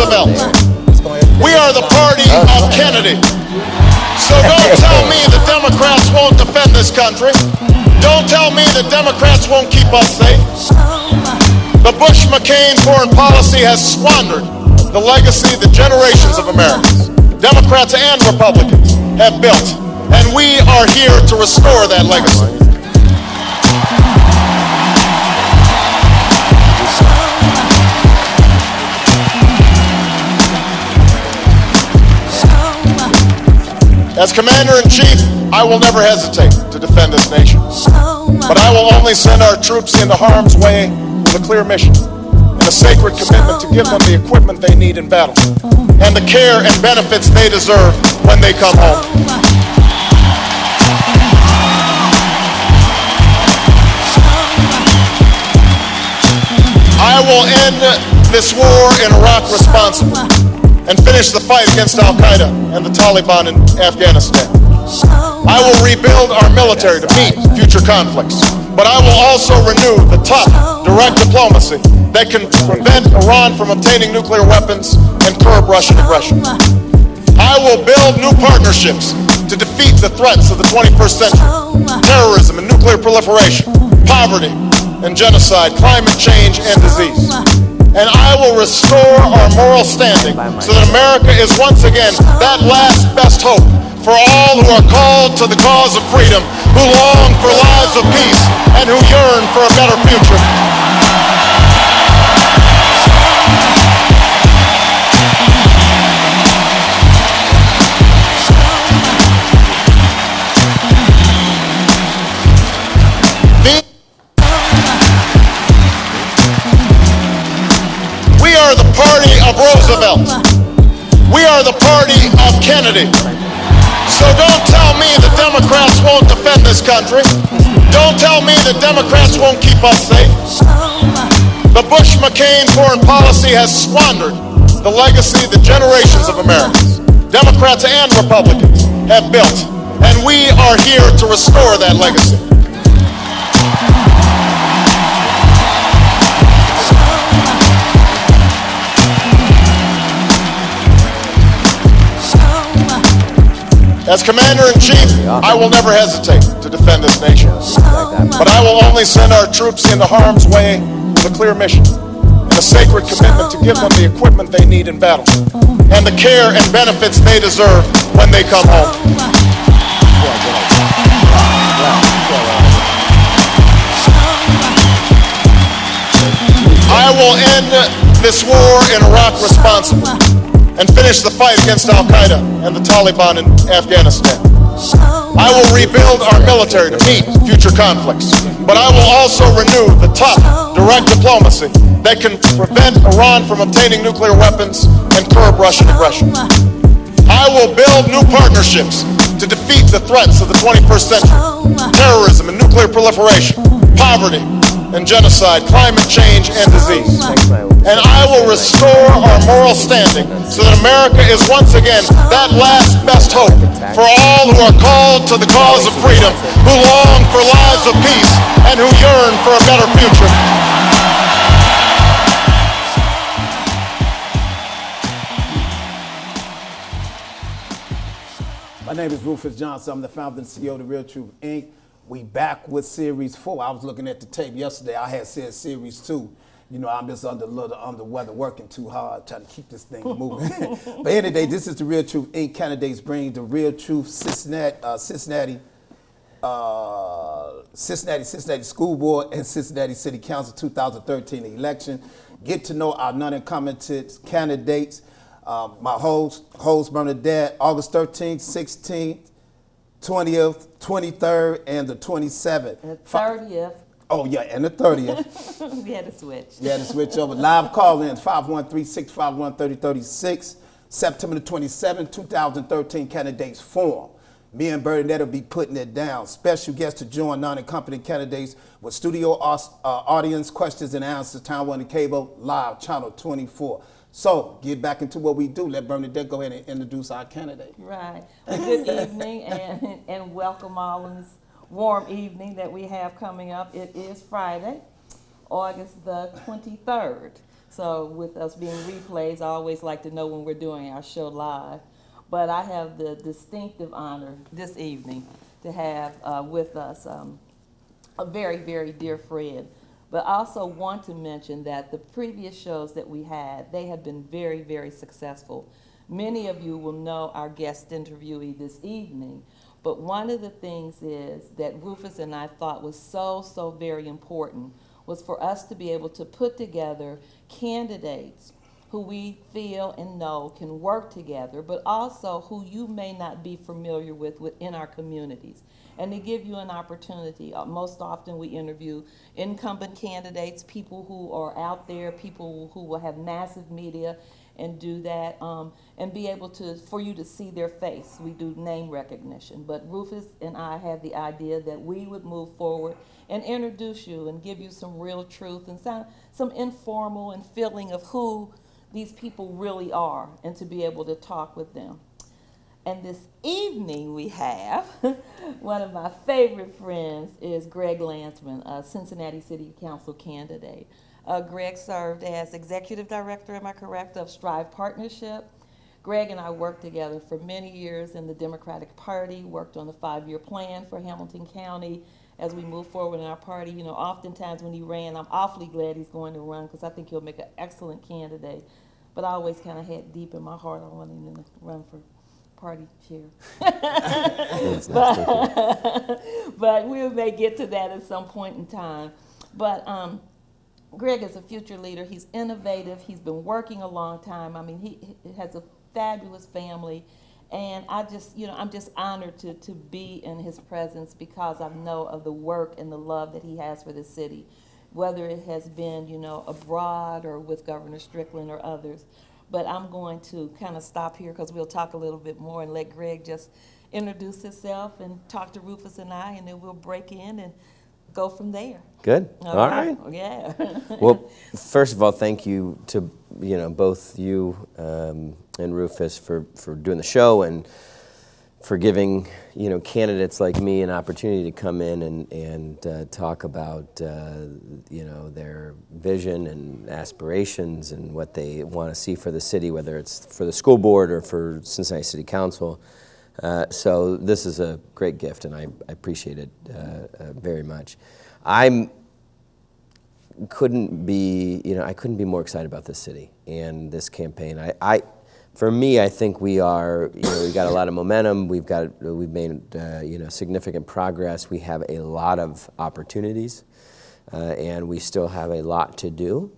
Roosevelt. We are the party of Kennedy. So don't tell me the Democrats won't defend this country. Don't tell me the Democrats won't keep us safe. The Bush-McCain foreign policy has squandered the legacy that generations of Americans, Democrats and Republicans, have built. And we are here to restore that legacy. As Commander-in-Chief, I will never hesitate to defend this nation. But I will only send our troops into harm's way with a clear mission and a sacred commitment to give them the equipment they need in battle and the care and benefits they deserve when they come home. I will end this war in Iraq responsibly and finish the fight against Al-Qaeda and the Taliban in Afghanistan. I will rebuild our military to meet future conflicts, but I will also renew the tough, direct diplomacy that can prevent Iran from obtaining nuclear weapons and curb Russian aggression. I will build new partnerships to defeat the threats of the 21st century, terrorism and nuclear proliferation, poverty and genocide, climate change and disease. And I will restore our moral standing so that America is once again that last best hope for all who are called to the cause of freedom, who long for lives of peace, and who yearn for a better future. We are the party of Roosevelt. We are the party of Kennedy. So don't tell me the Democrats won't defend this country. Don't tell me the Democrats won't keep us safe. The Bush-McCain foreign policy has squandered the legacy that generations of Americans, Democrats and Republicans, have built. And we are here to restore that legacy. As Commander-in-Chief, I will never hesitate to defend this nation. But I will only send our troops into harm's way with a clear mission and a sacred commitment to give them the equipment they need in battle and the care and benefits they deserve when they come home. I will end this war in Iraq responsibly and finish the fight against Al-Qaeda and the Taliban in Afghanistan. I will rebuild our military to meet future conflicts, but I will also renew the tough, direct diplomacy that can prevent Iran from obtaining nuclear weapons and curb Russian aggression. I will build new partnerships to defeat the threats of the 21st century, terrorism and nuclear proliferation, poverty and genocide, climate change and disease. And I will restore our moral standing so that America is once again that last best hope for all who are called to the cause of freedom, who long for lives of peace, and who yearn for a better future. My name is Rufus Johnson. I'm the founder and CEO of Realtruthinc. We back with Series 4. I was looking at the tape yesterday. I had said Series 2. You know, I'm just under the weather, working too hard, trying to keep this thing moving. But anyway, this is the Real Truth Inc. Candidates bring the Real Truth Cincinnati School Board and Cincinnati City Council 2013 election. Get to know our non-incumbent candidates. My host Bernadette, August 13th, 16th, 20th, 23rd, and the 27th. The 30th. Oh, yeah, and the 30th. We had to switch. We had to switch over. Live call-ins, 513-651-3036. September the 27th, 2013, candidates forum. Me and Bernadette will be putting it down. Special guests to join non-incumbent candidates with studio audience, questions and answers, Time Warner Cable, live, channel 24. So, get back into what we do. Let Bernadette go ahead and introduce our candidate. Right. Well, good evening and welcome all on this warm evening that we have coming up. It is Friday, August the 23rd. So with us being replays, I always like to know when we're doing our show live. But I have the distinctive honor this evening to have with us a very, very dear friend. But I also want to mention that the previous shows that we had, they have been very, very successful. Many of you will know our guest interviewee this evening. But one of the things is that Rufus and I thought was so very important was for us to be able to put together candidates who we feel and know can work together, but also who you may not be familiar with within our communities. And to give you an opportunity, most often we interview incumbent candidates, people who are out there, people who will have massive media and do that, and be able to, for you to see their face. We do name recognition. But Rufus and I had the idea that we would move forward and introduce you and give you some real truth and some informal and feeling of who these people really are, and to be able to talk with them. And this evening we have one of my favorite friends is Greg Landsman, a Cincinnati City Council candidate. Greg served as Executive Director, am I correct, of Strive Partnership. Greg and I worked together for many years in the Democratic Party, worked on the 5-year plan for Hamilton County as we move forward in our party. You know, oftentimes when he ran, I'm awfully glad he's going to run because I think he'll make an excellent candidate. But I always kind of had deep in my heart I wanted him to run for party chair. but we may get to that at some point in time. But Greg is a future leader. He's innovative. He's been working a long time. I mean, he has a fabulous family. And I'm just honored to be in his presence because I know of the work and the love that he has for the city, whether it has been, abroad or with Governor Strickland or others. But I'm going to kind of stop here because we'll talk a little bit more and let Greg just introduce himself and talk to Rufus and I, and then we'll break in and go from there. Good. All right. Yeah. Well, first of all, thank you to both you and Rufus for doing the show and for giving candidates like me an opportunity to come in and talk about their vision and aspirations and what they want to see for the city, whether it's for the school board or for Cincinnati City Council. So this is a great gift, and I appreciate it very much. I couldn't be more excited about this city and this campaign. For me, I think we are, we've got a lot of momentum. We've made, significant progress. We have a lot of opportunities, and we still have a lot to do.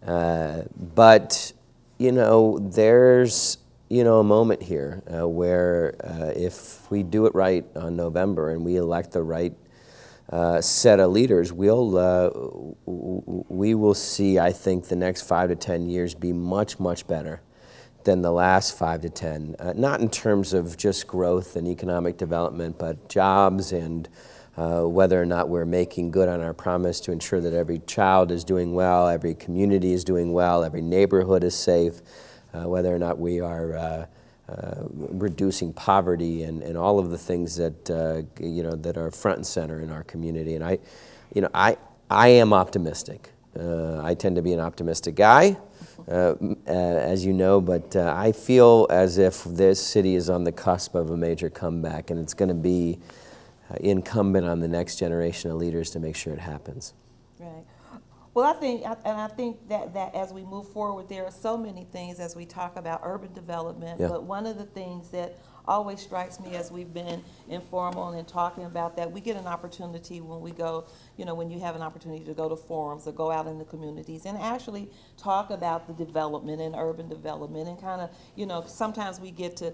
But, there's, a moment here where if we do it right on November and we elect the right set of leaders, we will see, I think, the next 5 to 10 years be much, much better than the last 5 to 10, not in terms of just growth and economic development, but jobs and whether or not we're making good on our promise to ensure that every child is doing well, every community is doing well, every neighborhood is safe, whether or not we are reducing poverty and all of the things that that are front and center in our community. And I am optimistic. I tend to be an optimistic guy, as you know, but I feel as if this city is on the cusp of a major comeback, and it's going to be incumbent on the next generation of leaders to make sure it happens. Right. Well, I think that as we move forward, there are so many things as we talk about urban development, but one of the things that always strikes me as we've been informal and talking about that, we get an opportunity when we go, when you have an opportunity to go to forums or go out in the communities and actually talk about the development and urban development and kind of, sometimes we get to,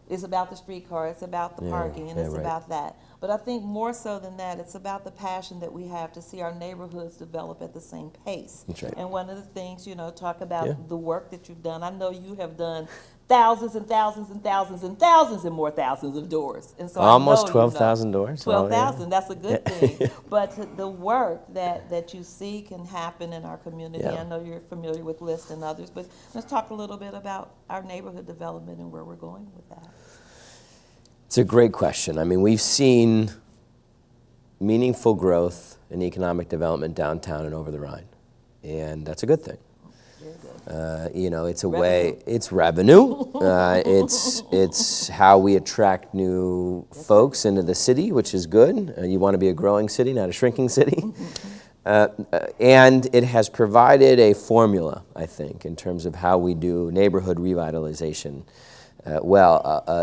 it's about the streetcar, it's about the parking, and it's about that. But I think more so than that, it's about the passion that we have to see our neighborhoods develop at the same pace. That's right. And one of the things, talk about the work that you've done. I know you have done thousands and thousands and thousands and thousands and more thousands of doors. And so almost 12,000 doors. 12,000, that's a good thing. But the work that you see can happen in our community. I know you're familiar with LIST and others, but let's talk a little bit about our neighborhood development and where we're going with that. It's a great question. I mean, we've seen meaningful growth in economic development downtown and over the Rhine. and that's a good thing. You know, it's a Revenue. way, it's revenue. It's how we attract new folks into the city, which is good. You want to be a growing city, not a shrinking city. And it has provided a formula, I think, in terms of how we do neighborhood revitalization.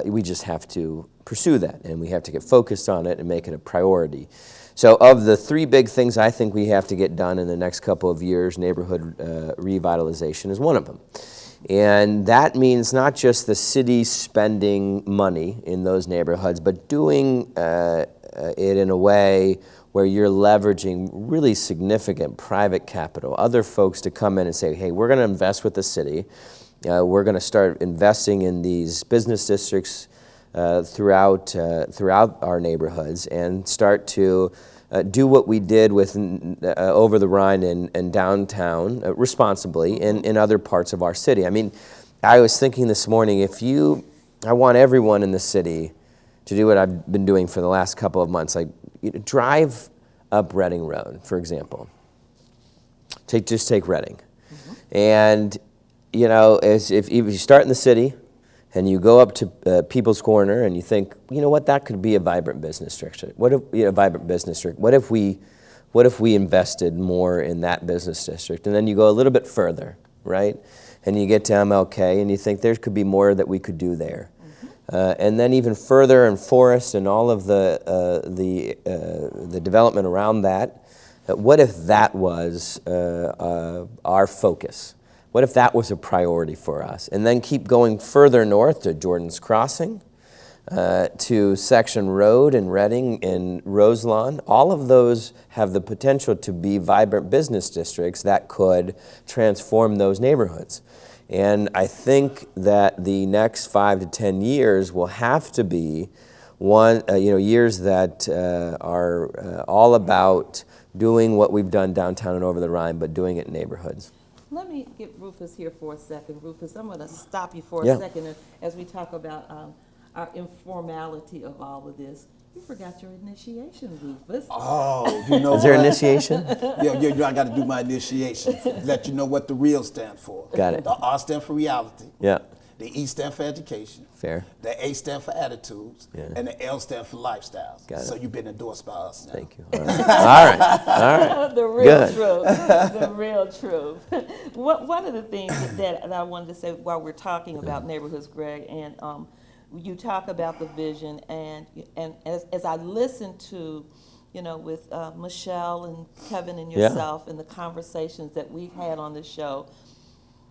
We just have to pursue that, and we have to get focused on it and make it a priority. So of the three big things I think we have to get done in the next couple of years, neighborhood revitalization is one of them. And that means not just the city spending money in those neighborhoods, but doing it in a way where you're leveraging really significant private capital, other folks to come in and say, hey, we're going to invest with the city. We're going to start investing in these business districts throughout our neighborhoods and start to do what we did with over the Rhine and downtown responsibly in other parts of our city. I mean, I was thinking this morning, I want everyone in the city to do what I've been doing for the last couple of months, like drive up Reading Road, for example. Just take Reading. And, you know, if you start in the city, and you go up to People's Corner and you think, you know what, that could be a vibrant business district. What if we invested more in that business district? And then you go a little bit further, right? And you get to MLK and you think there could be more that we could do there. And then even further in Forest and all of the development around that, what if that was our focus? What if that was a priority for us? And then keep going further north to Jordan's Crossing, to Section Road in Reading and Roselawn. All of those have the potential to be vibrant business districts that could transform those neighborhoods. And I think that the next 5 to 10 years will have to be years that are all about doing what we've done downtown and over the Rhine, but doing it in neighborhoods. Let me get Rufus here for a second. Rufus, I'm going to stop you for a second as we talk about our informality of all of this. You forgot your initiation, Rufus. Oh, you know Is there what? initiation? Yeah, I got to do my initiation. Let you know what the REAL stand for. Got it. The R stand for reality. Yeah. The E stand for education. Fair. The A stand for attitudes. Yeah. And the L stand for lifestyles. Got it. So you've been endorsed by us now. Thank you. All right. All right. The real Good. truth. The real truth. One of the things that I wanted to say while we're talking about neighborhoods, Greg, and you talk about the vision, and as I listen to, with Michelle and Kevin and yourself and the conversations that we've had on this show,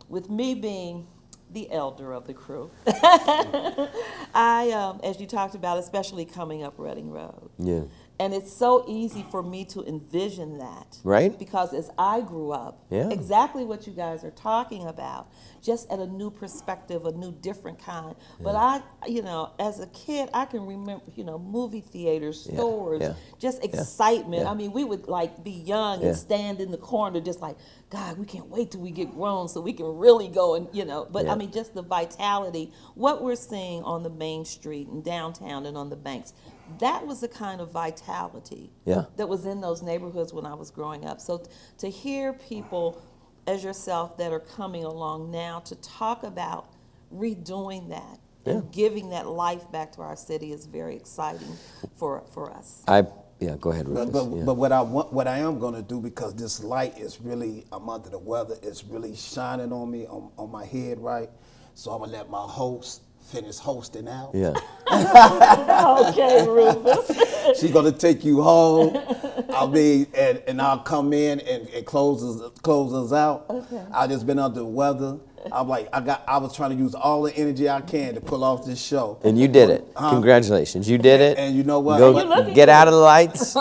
with me being the elder of the crew, I, as you talked about, especially coming up Reading Road. Yeah. And it's so easy for me to envision that. Right. Because as I grew up, exactly what you guys are talking about, just at a new perspective, a new different kind. Yeah. But I, as a kid, I can remember, movie theaters, stores, just excitement. I mean, we would be young and stand in the corner just like, God, we can't wait till we get grown so we can really go and, but I mean, just the vitality, what we're seeing on the main street and downtown and on the banks, that was the kind of vitality that was in those neighborhoods when I was growing up. So to hear people as yourself that are coming along now to talk about redoing that and giving that life back to our city is very exciting for us. Go ahead, Rufus. But what I am going to do, because this light is really, I'm under the weather, it's really shining on me, on my head, right? So I'm going to let my host finish hosting out. Yeah. Okay, Rufus. She's going to take you home. I mean, and I'll come in and close us out. Okay. I've just been under the weather. I'm like, I was trying to use all the energy I can to pull off this show. And you did it. Congratulations. You did it. And you know what? Go get out of the lights.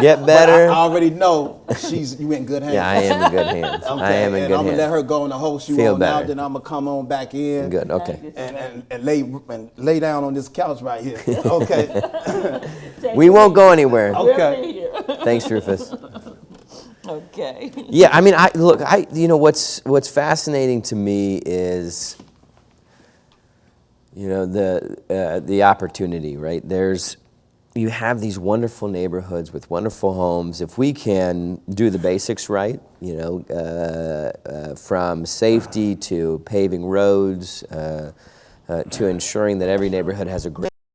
Get better. I already know you in good hands. Yeah, I am in good hands. Okay, I am in good hands. And I'm going to let her go and host you on now. Then I'm going to come on back in. Good, okay. And lay down on this couch right here. Okay. We won't go anywhere. Okay. Thanks, Rufus. Okay. Yeah, I mean, what's fascinating to me is, the opportunity, right? There's you have these wonderful neighborhoods with wonderful homes. If we can do the basics right, you know, from safety to paving roads, to ensuring that every neighborhood has a great